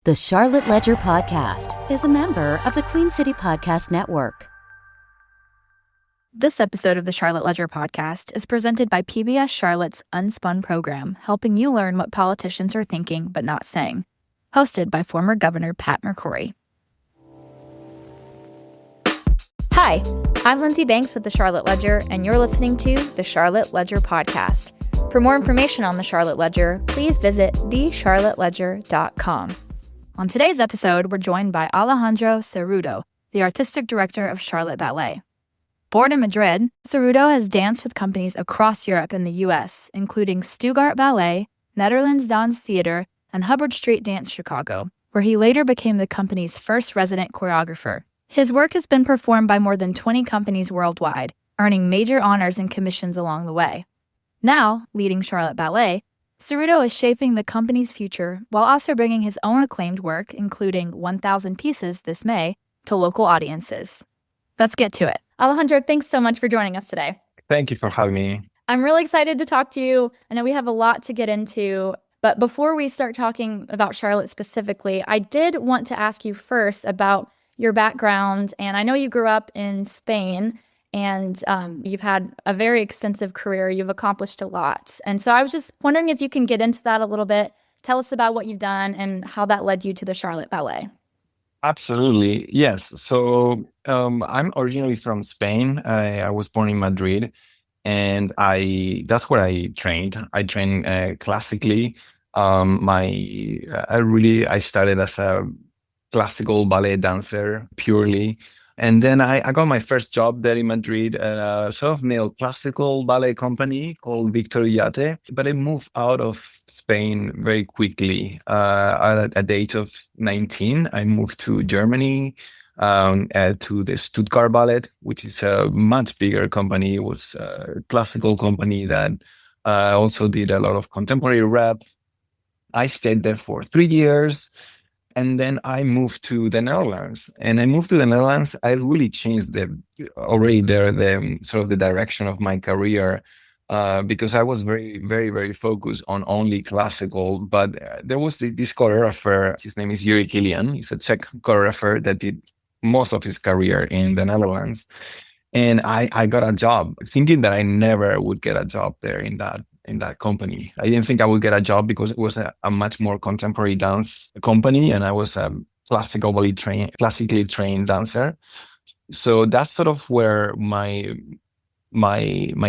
The Charlotte Ledger Podcast is a member of the Queen City Podcast Network. This episode of the Charlotte Ledger Podcast is presented by PBS Charlotte's Unspun program, helping you learn what politicians are thinking but not saying. Hosted by former Governor Pat McCrory. Hi, I'm Lindsay Banks with the Charlotte Ledger, and you're listening to the Charlotte Ledger Podcast. For more information on the Charlotte Ledger, please visit thecharlotteledger.com. On today's episode, we're joined by Alejandro Cerrudo, the artistic director of Charlotte Ballet. Born in Madrid, Cerrudo has danced with companies across Europe and the U.S., including Stuttgart Ballet, Netherlands Dance Theater, and Hubbard Street Dance Chicago, where he later became the company's first resident choreographer. His work has been performed by more than 20 companies worldwide, earning major honors and commissions along the way. Now, leading Charlotte Ballet, Cerrudo is shaping the company's future while also bringing his own acclaimed work, including 1,000 Pieces this May, to local audiences. Let's get to it. Alejandro, thanks so much for joining us today. Thank you for having me. I'm really excited to talk to you. I know we have a lot to get into, but before we start talking about Charlotte specifically, I did want to ask you first about your background. And I know you grew up in Spain, and you've had a very extensive career. You've accomplished a lot. And so I was just wondering if you can get into that a little bit. Tell us about what you've done and how that led you to the Charlotte Ballet. Absolutely. Yes. So I'm originally from Spain. I was born in Madrid, and that's where I trained. I trained classically. I started as a classical ballet dancer purely. And then I got my first job there in Madrid at a sort of neoclassical ballet company called Victor Yate. But I moved out of Spain very quickly. At the age of 19, I moved to Germany, to the Stuttgart Ballet, which is a much bigger company. It was a classical company that also did a lot of contemporary rep. I stayed there for 3 years. And then I moved to the Netherlands. And I moved to the Netherlands. I really changed the sort of the direction of my career, because I was very, very, very focused on only classical. But there was this choreographer. His name is Yuri Kilian. He's a Czech choreographer that did most of his career in the Netherlands. And I got a job thinking that I never would get a job there in that company. I didn't think I would get a job because it was a much more contemporary dance company, and I was a classically trained dancer. So that's sort of where my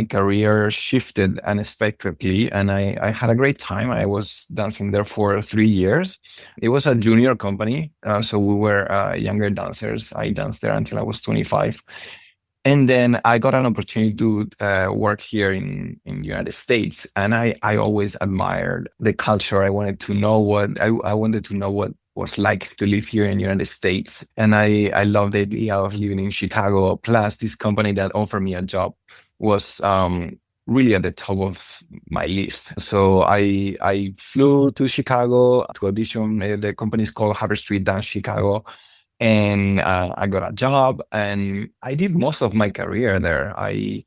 career shifted unexpectedly, and I had a great time. I was dancing there for 3 years. It was a junior company, so we were younger dancers. I danced there until I was 25. And then I got an opportunity to work here in the United States. And I always admired the culture. I wanted to know what it was like to live here in the United States. And I loved the idea of living in Chicago. Plus, this company that offered me a job was really at the top of my list. So I flew to Chicago to audition. The company is called Hubbard Street Dance Chicago. And I got a job, and I did most of my career there. I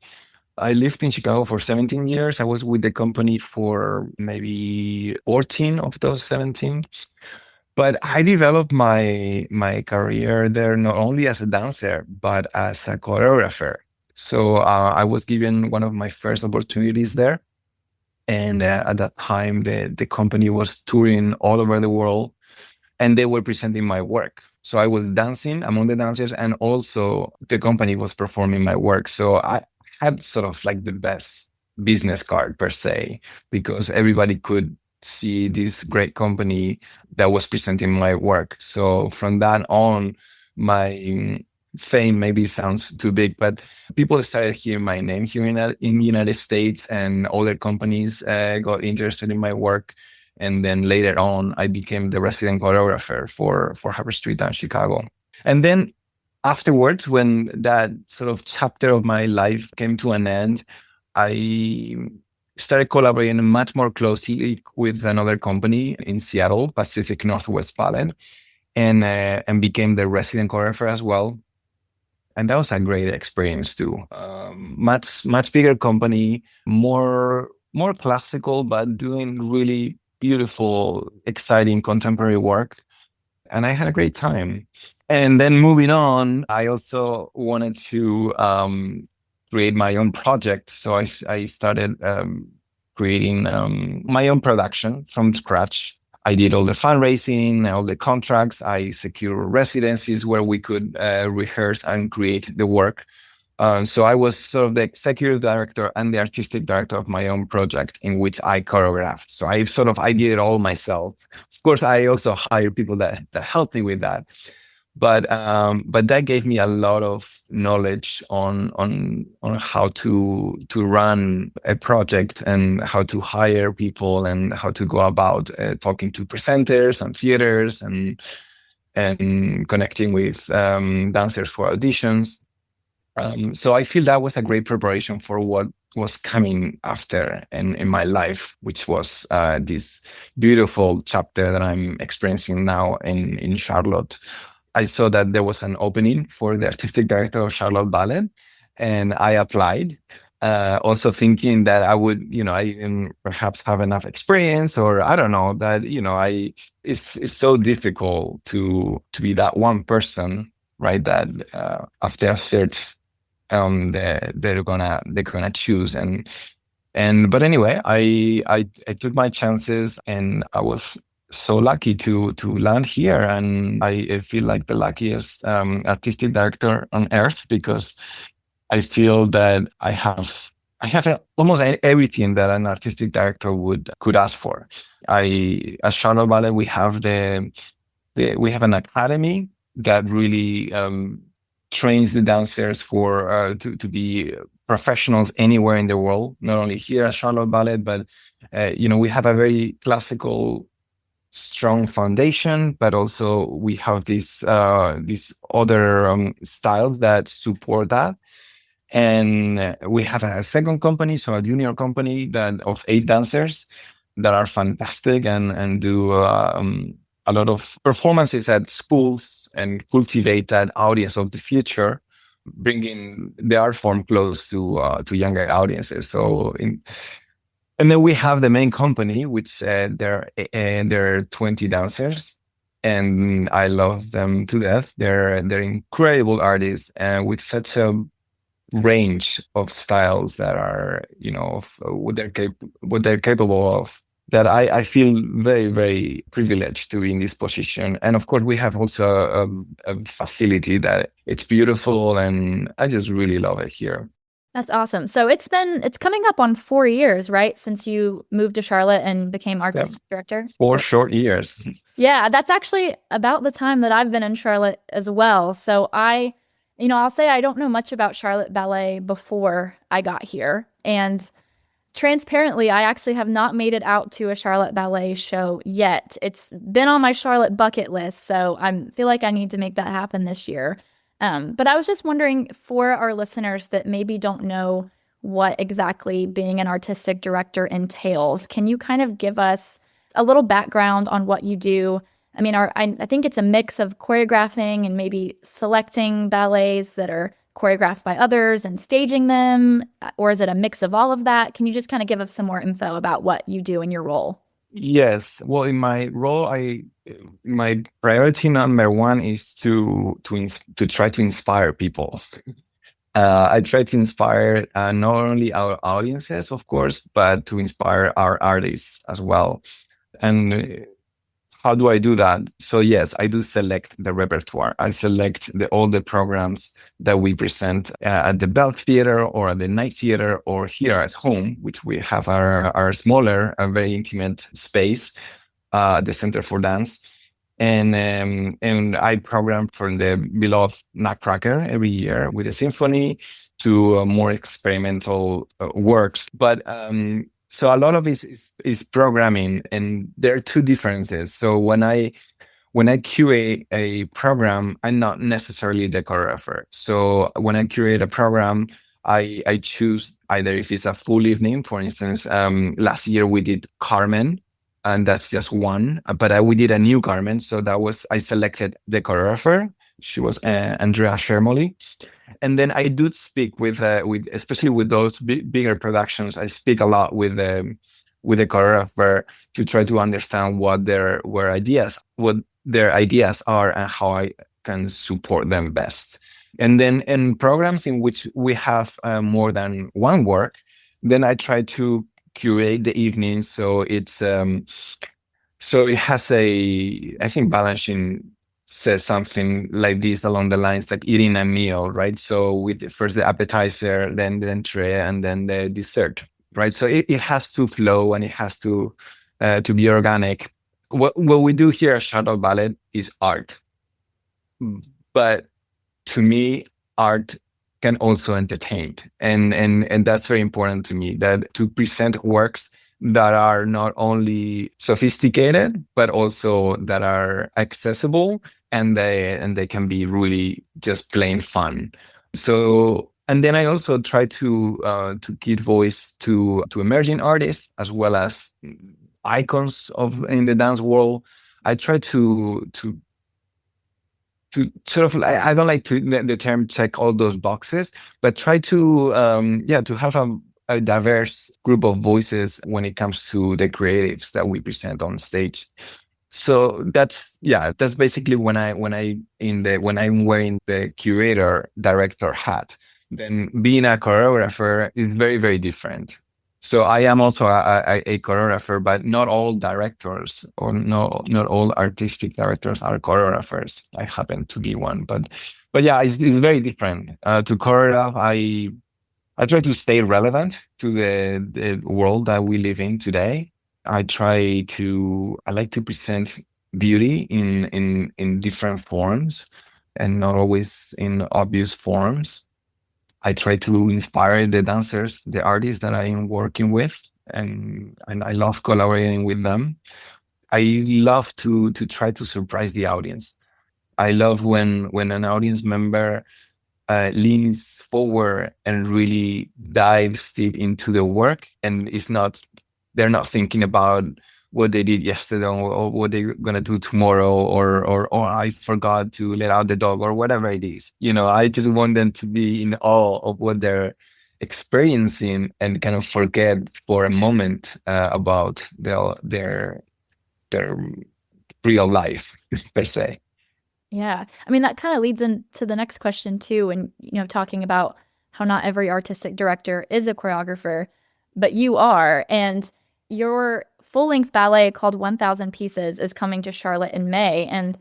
lived in Chicago for 17 years. I was with the company for maybe 14 of those 17. But I developed my career there not only as a dancer, but as a choreographer. So I was given one of my first opportunities there. And at that time, the company was touring all over the world, and they were presenting my work. So I was dancing among the dancers, and also the company was performing my work. So I had sort of like the best business card per se, because everybody could see this great company that was presenting my work. So from that on, my fame maybe sounds too big, but people started hearing my name here in the United States, and other companies got interested in my work. And then later on, I became the resident choreographer for Hubbard Street Dance Chicago. And then afterwards, when that sort of chapter of my life came to an end, I started collaborating much more closely with another company in Seattle, Pacific Northwest Ballet, and became the resident choreographer as well. And that was a great experience too. Much bigger company, more classical, but doing really beautiful, exciting contemporary work. and I had a great time. And then moving on, I also wanted to create my own project. So I started creating my own production from scratch. I did all the fundraising, all the contracts. I secured residencies where we could rehearse and create the work. So I was sort of the executive director and the artistic director of my own project in which I choreographed. So I did it all myself. Of course, I also hired people that helped me with that. But that gave me a lot of knowledge on how to run a project and how to hire people and how to go about talking to presenters and theaters and connecting with dancers for auditions. So I feel that was a great preparation for what was coming after in my life, which was this beautiful chapter that I'm experiencing now in Charlotte. I saw that there was an opening for the artistic director of Charlotte Ballet, and I applied. Also thinking that I would, I didn't perhaps have enough experience, or I don't know that, it's so difficult to be that one person, right? That after a search, they're gonna choose but anyway, I took my chances, and I was so lucky to land here, and I feel like the luckiest artistic director on earth, because I feel that I have almost everything that an artistic director could ask for. At Charlotte Ballet, we have we have an academy that really trains the dancers for to be professionals anywhere in the world, not only here at Charlotte Ballet, but we have a very classical, strong foundation, but also we have these other styles that support that. And we have a second company, so a junior company that of 8 dancers that are fantastic and do a lot of performances at schools and cultivate that audience of the future, bringing the art form close to younger audiences. And then we have the main company, which there are 20 dancers, and I love them to death. They're incredible artists, and with such a range of styles that are, what they're capable of, that I feel very, very privileged to be in this position. And of course, we have also a facility that it's beautiful, and I just really love it here. That's awesome. So it's coming up on 4 years, right? Since you moved to Charlotte and became artistic director? 4 short years. Yeah, that's actually about the time that I've been in Charlotte as well. So I'll say I don't know much about Charlotte Ballet before I got here. And transparently, I actually have not made it out to a Charlotte Ballet show yet. It's been on my Charlotte bucket list, so I feel like I need to make that happen this year. But I was just wondering, for our listeners that maybe don't know what exactly being an artistic director entails, can you kind of give us a little background on what you do? I mean, I think it's a mix of choreographing and maybe selecting ballets that are choreographed by others and staging them, or is it a mix of all of that? Can you just kind of give us some more info about what you do in your role? Yes. Well, in my role, my priority number one is to try to inspire people. I try to inspire not only our audiences, of course, but to inspire our artists as well. And how do I do that? So yes, I do select the repertoire. I select all the programs that we present at the Belk Theater or at the Night Theater or here at home, which we have our smaller, very intimate space, the Center for Dance. And I program for the beloved Nutcracker every year with a symphony to more experimental works. But so a lot of it is programming, and there are two differences. So when I curate a program, I'm not necessarily the choreographer. So when I curate a program, I choose either if it's a full evening. For instance, last year we did Carmen, and that's just one. But we did a new Carmen, so I selected the choreographer. She was Andrea Shermolly. And then I do speak with especially with those bigger productions. I speak a lot with with the choreographer to try to understand what their ideas are, and how I can support them best. And then in programs in which we have more than one work, then I try to curate the evening so it has I think balancing says something like this along the lines like eating a meal, right? So with first the appetizer, then the entree, and then the dessert, right? So it has to flow, and it has to be organic. What we do here at Charlotte Ballet is art, but to me, art can also entertain, and that's very important to me. That to present works that are not only sophisticated but also that are accessible, and they can be really just plain fun. So, and then I also try to give voice to emerging artists as well as icons of in the dance world. I try to sort of, I don't like to the term check all those boxes, but try to to have a diverse group of voices when it comes to the creatives that we present on stage. So that's basically when I'm wearing the curator director hat. Then being a choreographer is very, very different. So I am also a choreographer, but not all directors, or not all artistic directors are choreographers. I happen to be one, but yeah, it's very different. To choreograph, I try to stay relevant to the world that we live in today. I like to present beauty in different forms, and not always in obvious forms. I try to inspire the dancers, the artists that I am working with, and I love collaborating with them. I love to try to surprise the audience. I love when an audience member leans forward and really dives deep into the work, and they're not thinking about what they did yesterday, or what they're gonna do tomorrow, or I forgot to let out the dog, or whatever it is. I just want them to be in awe of what they're experiencing, and kind of forget for a moment about their real life per se. Yeah. I mean, that kind of leads into the next question too, when, talking about how not every artistic director is a choreographer, but you are. And your full-length ballet called 1000 Pieces is coming to Charlotte in May. And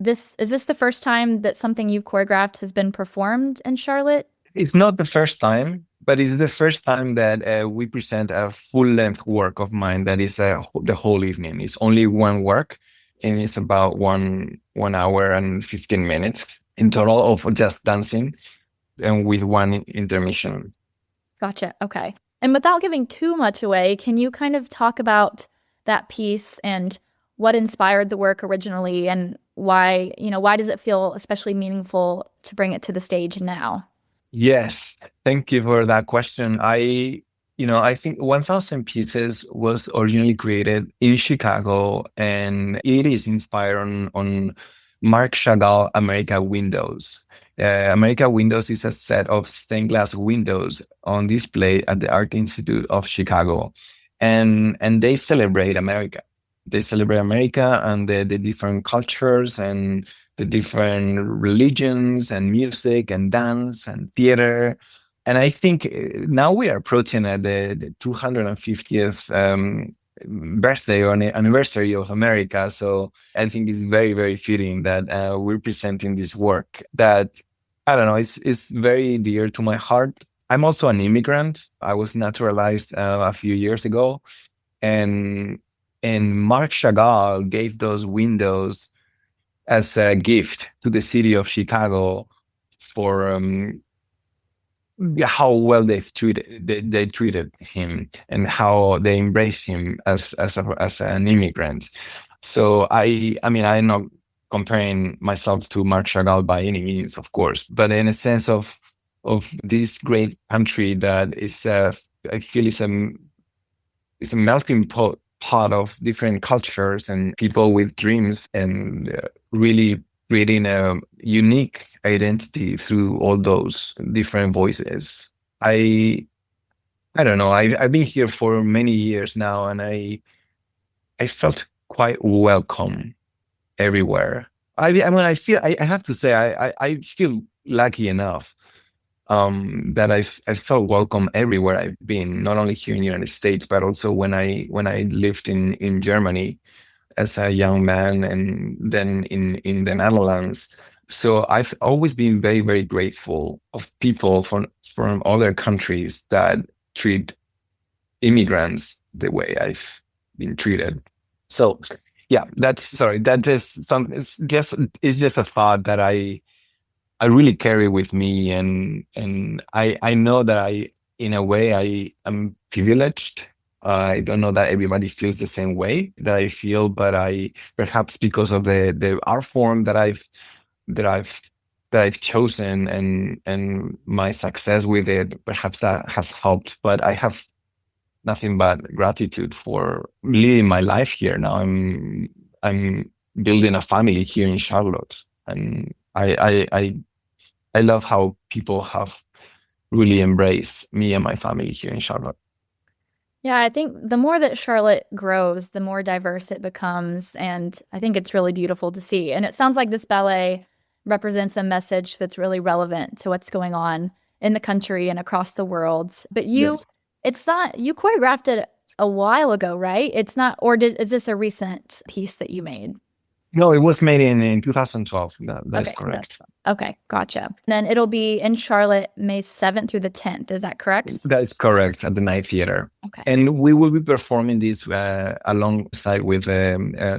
is this the first time that something you've choreographed has been performed in Charlotte? It's not the first time, but it's the first time that we present a full-length work of mine that is the whole evening. It's only one work, and it's about 1 hour and 15 minutes in total of just dancing, and with one intermission. Gotcha. Okay. And without giving too much away, can you kind of talk about that piece and what inspired the work originally, and why does it feel especially meaningful to bring it to the stage now? Yes, thank you for that question. I think 1000 Pieces was originally created in Chicago, and it is inspired on Marc Chagall America Windows. America Windows is a set of stained glass windows on display at the Art Institute of Chicago, and they celebrate America. They celebrate America and the different cultures and the different religions and music and dance and theater. And I think now we are approaching the 250th birthday or anniversary of America. So I think it's very, very fitting that we're presenting this work that, I don't know, it's very dear to my heart. I'm also an immigrant. I was naturalized a few years ago. And Marc Chagall gave those windows as a gift to the city of Chicago for how well they treated him, and how they embraced him as an immigrant. So I mean, I'm not comparing myself to Marc Chagall by any means, of course, but in a sense of this great country that is I feel is a melting pot of different cultures and people with dreams, and really creating a unique identity through all those different voices. I I don't know. I've been here for many years now, and I felt quite welcome everywhere. I mean, I have to say, I feel lucky enough that I felt welcome everywhere I've been, not only here in the United States, but also when I lived in Germany as a young man, and then in the Netherlands. So I've always been very, very grateful of people from other countries that treat immigrants the way I've been treated. So yeah, that is some, it's just a thought that I really carry with me, and I know that in a way I am privileged. I don't know that everybody feels the same way that I feel, but I, perhaps because of the art form that I've that I've chosen, and my success with it, perhaps that has helped. But I have nothing but gratitude for living my life here. Now I'm building a family here in Charlotte, and I love how people have really embraced me and my family here in Charlotte. Yeah, I think the more that Charlotte grows, the more diverse it becomes. And I think it's really beautiful to see. And it sounds like this ballet represents a message that's really relevant to what's going on in the country and across the world. But Yes. it's not, you choreographed it a while ago, right? It's not, or is this a recent piece that you made? No, it was made in 2012. That's Okay, correct. okay, gotcha. Then it'll be in Charlotte, May 7th through the 10th. Is that correct? That is correct, at the Night Theater. Okay. And we will be performing this alongside with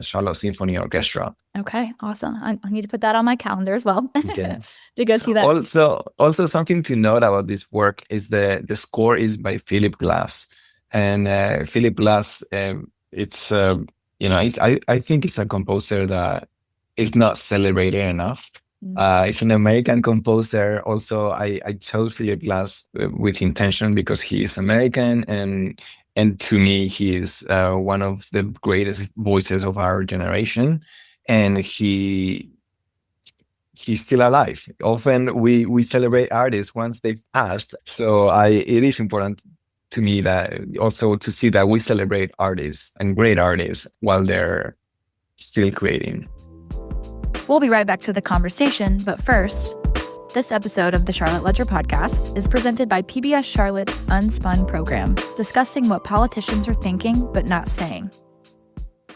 Charlotte Symphony Orchestra. Okay, awesome. I need to put that on my calendar as well Yes. to go see that. Also something to note about this work is the score is by Philip Glass, and Philip Glass, it's I think it's a composer that is not celebrated enough. It's an American composer. Also, I chose Philip Glass with intention because he is American, and to me, he is one of the greatest voices of our generation, and he's still alive. Often we celebrate artists once they've passed. So it is important to me that also to see that we celebrate artists and great artists while they're still creating. We'll be right back to the conversation, but first, this episode of the Charlotte Ledger podcast is presented by PBS Charlotte's Unspun program, discussing what politicians are thinking but not saying.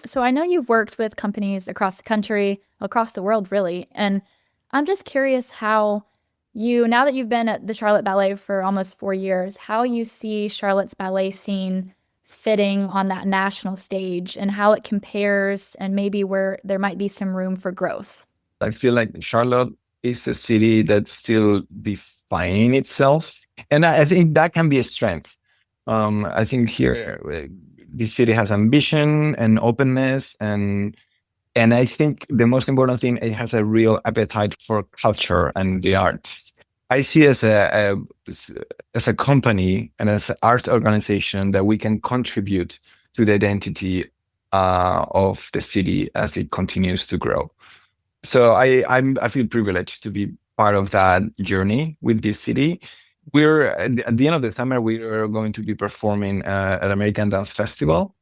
So I know you've worked with companies across the country, across the world really, and I'm just curious how now that you've been at the Charlotte Ballet for almost 4 years, how you see Charlotte's ballet scene fitting on that national stage and how it compares and maybe where there might be some room for growth. I feel like Charlotte is a city that's still defining itself. And I think that can be a strength. I think here, this city has ambition and openness, and I think the most important thing, it has a real appetite for culture and the arts. I see as a company and as an art organization that we can contribute to the identity of the city as it continues to grow. So I feel privileged to be part of that journey with this city. We're at the end of the summer, we are going to be performing at American Dance Festival.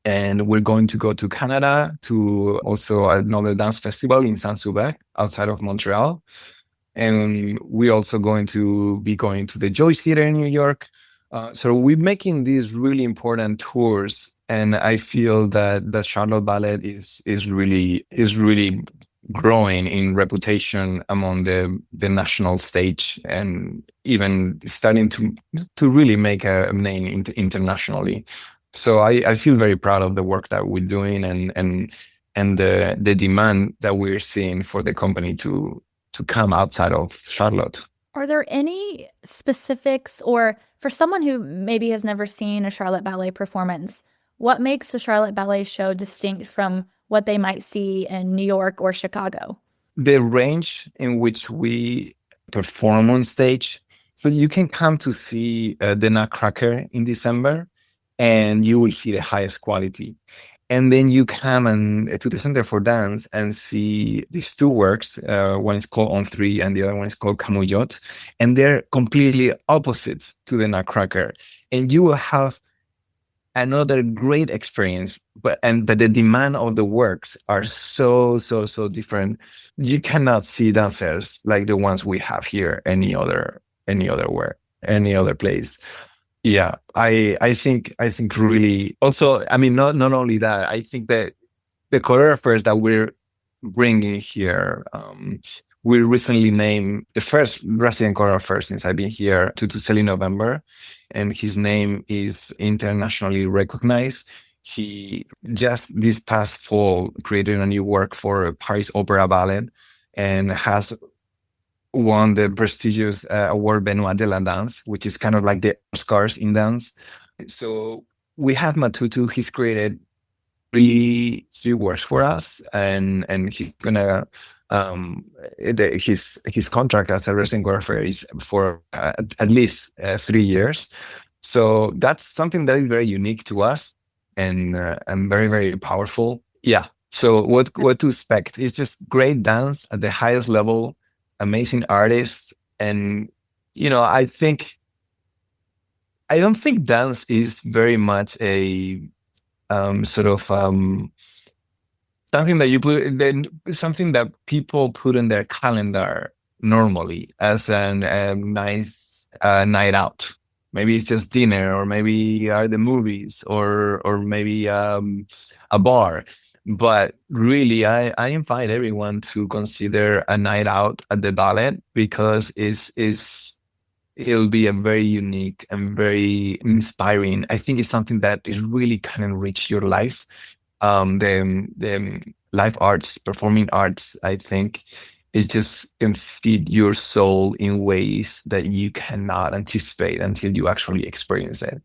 And we're going to go to Canada to also another dance festival in Saint-Suveur outside of Montreal. And we're also going to be going to the Joyce Theater in New York. So we're making these really important tours. And I feel that the Charlotte Ballet is really growing in reputation among the national stage, and even starting to really make a name internationally. So I feel very proud of the work that we're doing, and the demand that we're seeing for the company to come outside of Charlotte. Are there any specifics, or for someone who maybe has never seen a Charlotte Ballet performance, what makes the Charlotte Ballet show distinct from what they might see in New York or Chicago? The range in which we perform on stage. So you can come to see the Nutcracker in December, and you will see the highest quality. And then you come to the Center for Dance and see these two works. One is called On Three, and the other one is called Camouillotte, and they're completely opposites to the Nutcracker. And you will have another great experience, but the demand of the works are so different. You cannot see dancers like the ones we have here any other place. Yeah, I think really also, I mean, not only that, I think that the choreographers that we're bringing here, we recently named the first resident choreographer since I've been here to Celi November, and his name is internationally recognized. He just this past fall created a new work for Paris Opera Ballet and has won the prestigious award Benoit de la Danse, which is kind of like the Oscars in dance. So we have Matutu. He's created three works for us, and he's gonna his contract as a resident choreographer is for at least 3 years. So that's something that is very unique to us and very powerful. Yeah. So what to expect? It's just great dance at the highest level, amazing artists, and I don't think dance is very much a sort of something that something that people put in their calendar normally as a nice night out. Maybe it's just dinner, or maybe are the movies, or maybe a bar. But really, I invite everyone to consider a night out at the ballet, because it'll be a very unique and very inspiring. I think it's something that is really can enrich your life. The life arts, performing arts, I think, it just can feed your soul in ways that you cannot anticipate until you actually experience it.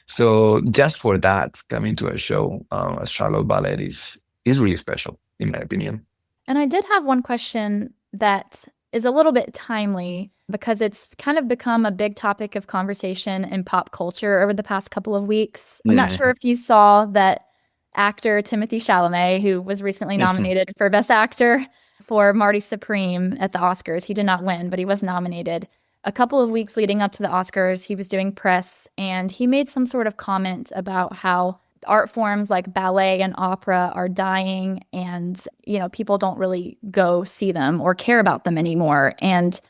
So just for that, coming to a show as Charlotte Ballet is really special, in my opinion. And I did have one question that is a little bit timely, because it's kind of become a big topic of conversation in pop culture over the past couple of weeks. I'm not sure if you saw that actor Timothée Chalamet, who was recently nominated for Best Actor for Marty Supreme at the Oscars. He did not win, but he was nominated. A couple of weeks leading up to the Oscars, he was doing press, and he made some sort of comment about how art forms like ballet and opera are dying, and people don't really go see them or care about them anymore. And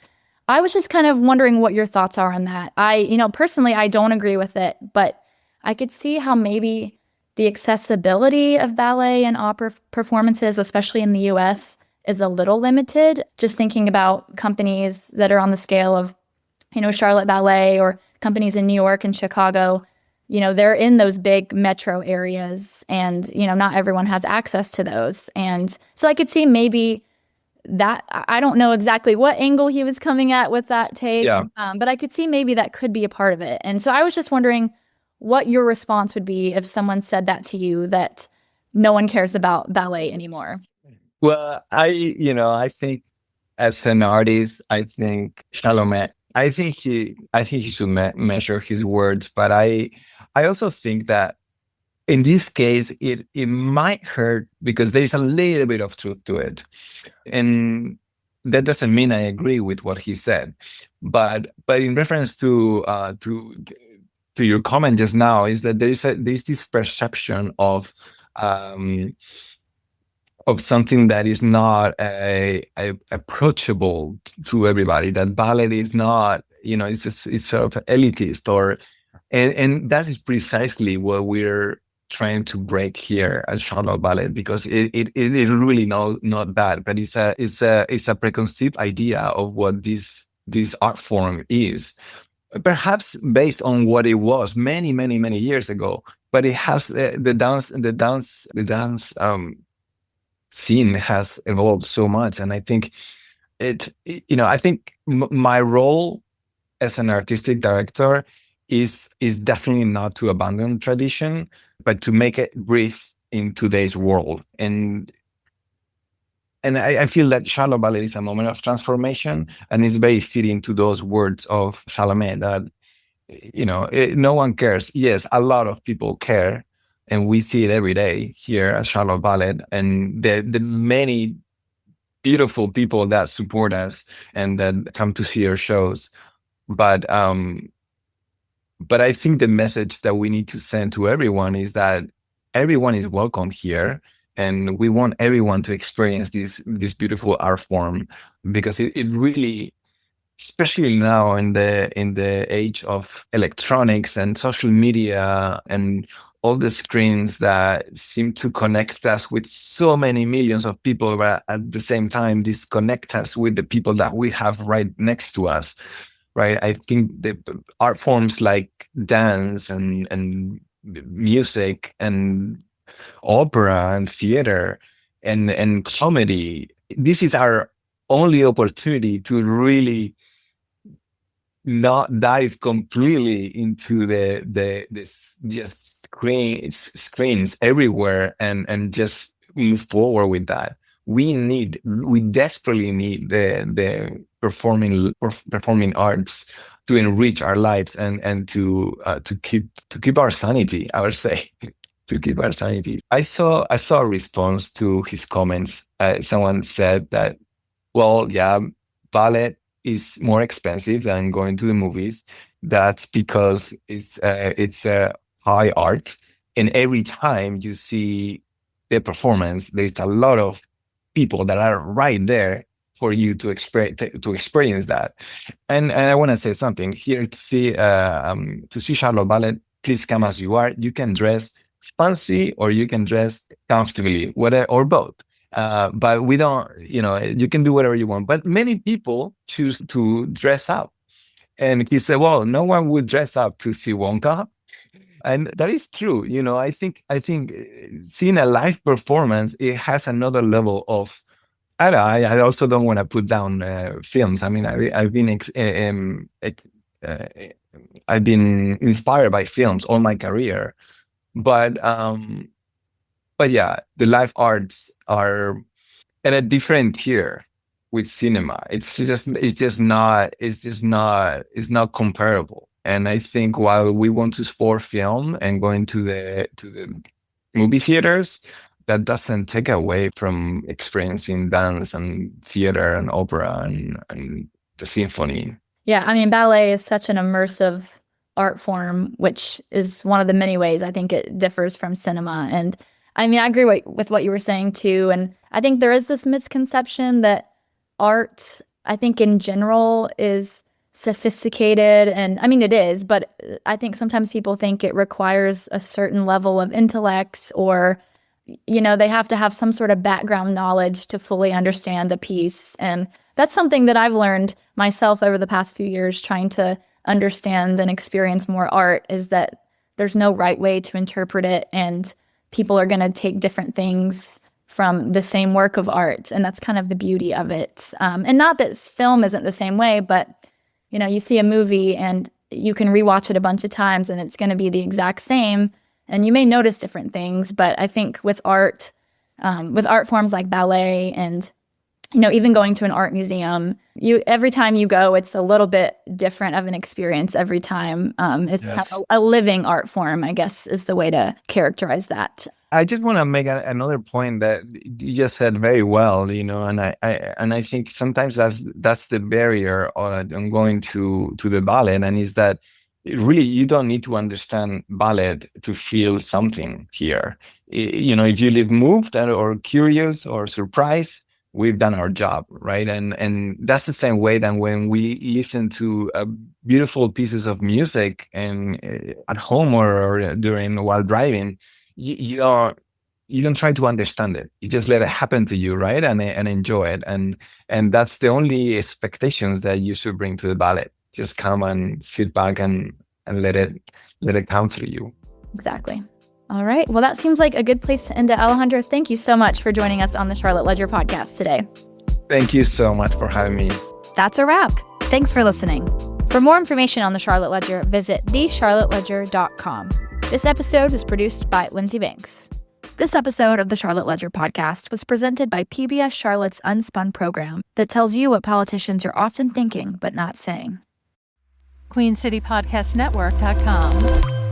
I was just kind of wondering what your thoughts are on that. Personally, I don't agree with it, but I could see how maybe the accessibility of ballet and opera performances, especially in the US, is a little limited. Just thinking about companies that are on the scale of, Charlotte Ballet, or companies in New York and Chicago, they're in those big metro areas, and, not everyone has access to those. And so I could see maybe that, I don't know exactly what angle he was coming at with that take, but I could see maybe that could be a part of it. And so I was just wondering what your response would be if someone said that to you, that no one cares about ballet anymore. Well, I think as an artist, I think Chalamet, I think he should measure his words, but I also think that in this case, it might hurt because there is a little bit of truth to it, and that doesn't mean I agree with what he said. But in reference to your comment just now, is that there's this perception of something that is not approachable to everybody. That ballet is not, it's sort of elitist, and that is precisely what we're trying to break here at Charlotte Ballet, because it is really not bad, but it's a preconceived idea of what this art form is, perhaps based on what it was many years ago. But it has the dance scene has evolved so much, and I think my role as an artistic director is definitely not to abandon tradition, but to make it breathe in today's world. And I feel that Charlotte Ballet is a moment of transformation, and it's very fitting to those words of Chalamet that no one cares. Yes, a lot of people care, and we see it every day here at Charlotte Ballet, and the many beautiful people that support us and that come to see our shows. But I think the message that we need to send to everyone is that everyone is welcome here, and we want everyone to experience this beautiful art form, because it really, especially now in the age of electronics and social media and all the screens that seem to connect us with so many millions of people, but at the same time disconnect us with the people that we have right next to us. Right. I think the art forms like dance and music and opera and theater and comedy, this is our only opportunity to really not dive completely into this just screens everywhere and just move forward with that. We desperately need the performing arts to enrich our lives and to keep our sanity, I would say. To keep our sanity. I saw a response to his comments. Someone said that, well, yeah, ballet is more expensive than going to the movies. That's because it's a high art, and every time you see the performance, there's a lot of people that are right there for you to experience that. And I want to say something here to see Charlotte Ballet. Please come as you are. You can dress fancy or you can dress comfortably, whatever, or both. But we don't, you can do whatever you want. But many people choose to dress up. And he said, well, no one would dress up to see Wonka. And that is true. I think seeing a live performance, it has another level of, I don't know, I also don't want to put down films. I mean, I've been inspired by films all my career. But yeah, the live arts are at a different tier with cinema. It's not comparable. And I think while we want to support film and going to the movie theaters, that doesn't take away from experiencing dance and theater and opera and the symphony. Yeah, I mean, ballet is such an immersive art form, which is one of the many ways I think it differs from cinema. And I mean, I agree with what you were saying too. And I think there is this misconception that art, I think in general, is sophisticated. And I mean, it is, but I think sometimes people think it requires a certain level of intellect, or, they have to have some sort of background knowledge to fully understand a piece. And that's something that I've learned myself over the past few years, trying to understand and experience more art, is that there's no right way to interpret it, and people are going to take different things from the same work of art, and that's kind of the beauty of it. And not that film isn't the same way, but you see a movie and you can rewatch it a bunch of times and it's going to be the exact same, and you may notice different things. But I think with art forms like ballet and even going to an art museum, every time you go, it's a little bit different of an experience every time. It's Yes. kind of a living art form, I guess, is the way to characterize that. I just want to make another point that you just said very well, and I think sometimes that's the barrier on going to the ballet, and is that really you don't need to understand ballet to feel something here. If you live moved or curious or surprised, we've done our job, right? And that's the same way that when we listen to beautiful pieces of music and at home or while driving, you don't try to understand it. You just let it happen to you, right? And enjoy it. And that's the only expectations that you should bring to the ballet. Just come and sit back and let it come through you. Exactly. All right. Well, that seems like a good place to end it. Alejandro, thank you so much for joining us on the Charlotte Ledger podcast today. Thank you so much for having me. That's a wrap. Thanks for listening. For more information on the Charlotte Ledger, visit thecharlotteledger.com. This episode was produced by Lindsay Banks. This episode of the Charlotte Ledger podcast was presented by PBS Charlotte's Unspun program that tells you what politicians are often thinking but not saying. QueenCityPodcastNetwork.com.